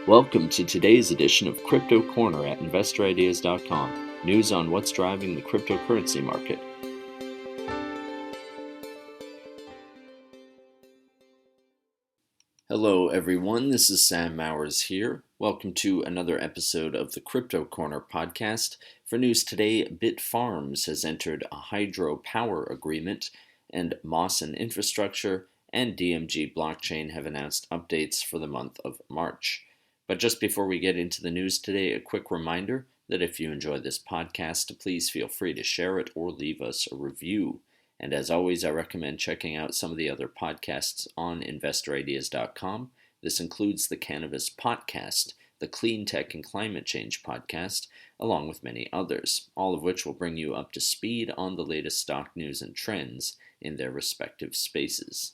Welcome to today's edition of Crypto Corner at InvestorIdeas.com. News on what's driving the cryptocurrency market. Hello everyone, this is Sam Mowers here. Welcome to another episode of the Crypto Corner podcast. For news today, Bitfarms has entered a hydropower agreement, and Mawson Infrastructure and DMGI blockchain have announced updates for the month of March. But just before we get into the news today, a quick reminder that if you enjoy this podcast, please feel free to share it or leave us a review. And as always, I recommend checking out some of the other podcasts on InvestorIdeas.com. This includes the Cannabis Podcast, the Clean Tech and Climate Change Podcast, along with many others, all of which will bring you up to speed on the latest stock news and trends in their respective spaces.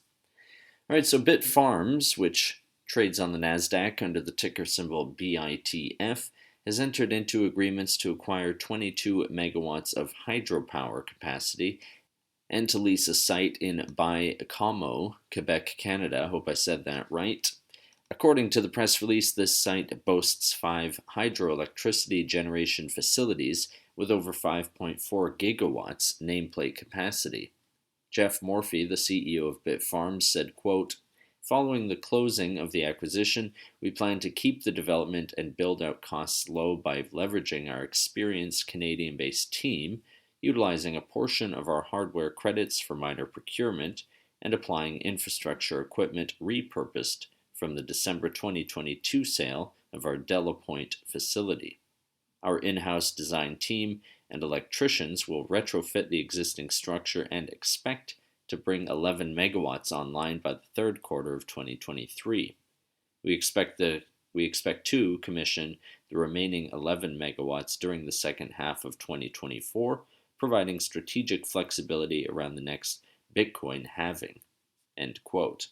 All right, so Bitfarms, which trades on the Nasdaq under the ticker symbol BITF, has entered into agreements to acquire 22 megawatts of hydropower capacity and to lease a site in Baie-Comeau, Quebec, Canada. I hope I said that right. According to the press release, this site boasts 5 hydroelectricity generation facilities with over 5.4 gigawatts nameplate capacity. Jeff Morphy, the CEO of Bitfarms, said, quote, "Following the closing of the acquisition, we plan to keep the development and build-out costs low by leveraging our experienced Canadian-based team, utilizing a portion of our hardware credits for miner procurement, and applying infrastructure equipment repurposed from the December 2022 sale of our Delapointe facility. Our in-house design team and electricians will retrofit the existing structure and expect to bring 11 megawatts online by the third quarter of 2023. We expect to commission the remaining 11 megawatts during the second half of 2024, providing strategic flexibility around the next Bitcoin halving." End quote.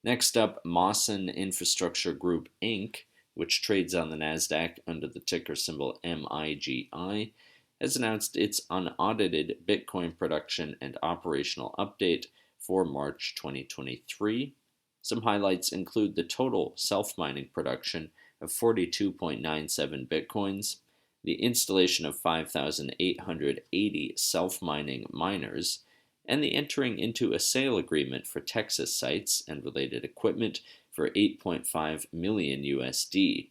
Next up, Mawson Infrastructure Group, Inc., which trades on the Nasdaq under the ticker symbol MIGI, has announced its unaudited Bitcoin production and operational update for March 2023. Some highlights include the total self-mining production of 42.97 Bitcoins, the installation of 5,880 self-mining miners, and the entering into a sale agreement for Texas sites and related equipment for $8.5 million USD.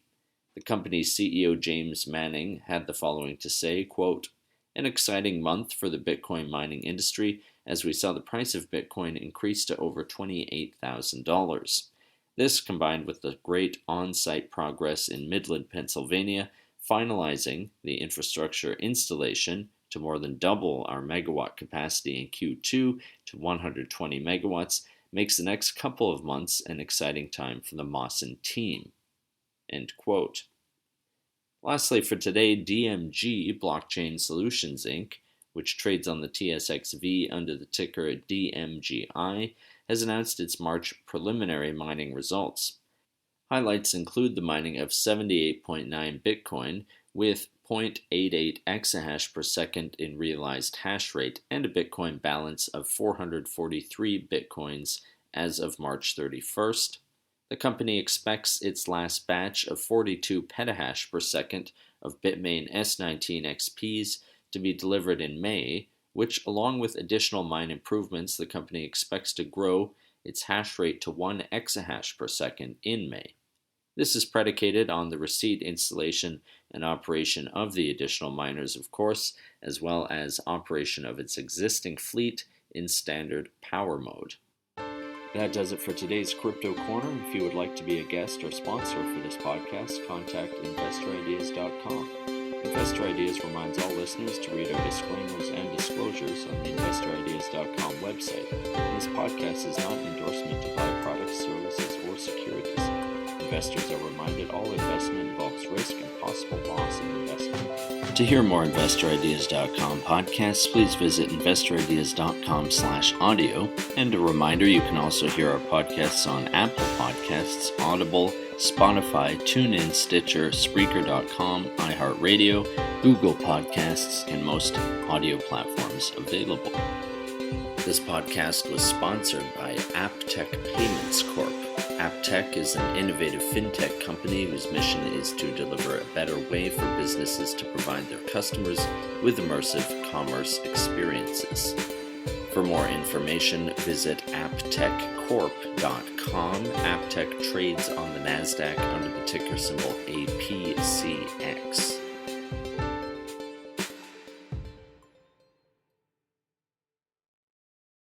The company's CEO, James Manning, had the following to say, quote, "An exciting month for the Bitcoin mining industry as we saw the price of Bitcoin increase to over $28,000. This, combined with the great on-site progress in Midland, Pennsylvania, finalizing the infrastructure installation to more than double our megawatt capacity in Q2 to 120 megawatts, makes the next couple of months an exciting time for the Mawson team." End quote. Lastly for today, DMGI Blockchain Solutions Inc., which trades on the TSXV under the ticker DMGI, has announced its March preliminary mining results. Highlights include the mining of 78.9 Bitcoin with 0.88 exahash per second in realized hash rate and a Bitcoin balance of 443 Bitcoins as of March 31st. The company expects its last batch of 42 petahash per second of Bitmain S19 XPs to be delivered in May, which, along with additional mine improvements, the company expects to grow its hash rate to 1 exahash per second in May. This is predicated on the receipt, installation, and operation of the additional miners, of course, as well as operation of its existing fleet in standard power mode. That does it for today's Crypto Corner. If you would like to be a guest or sponsor for this podcast, contact InvestorIdeas.com. Investor Ideas reminds all listeners to read our disclaimers and disclosures on the InvestorIdeas.com website. This podcast is not an endorsement to buy products, services, or securities. Investors are reminded all investment involves risk and possible loss in investment. To hear more InvestorIdeas.com podcasts, please visit InvestorIdeas.com/audio. And a reminder, you can also hear our podcasts on Apple Podcasts, Audible, Spotify, TuneIn, Stitcher, Spreaker.com, iHeartRadio, Google Podcasts, and most audio platforms available. This podcast was sponsored by AppTech Payments Corp. AppTech is an innovative fintech company whose mission is to deliver a better way for businesses to provide their customers with immersive commerce experiences. For more information, visit apptechcorp.com. AppTech trades on the NasDaq under the ticker symbol APCX.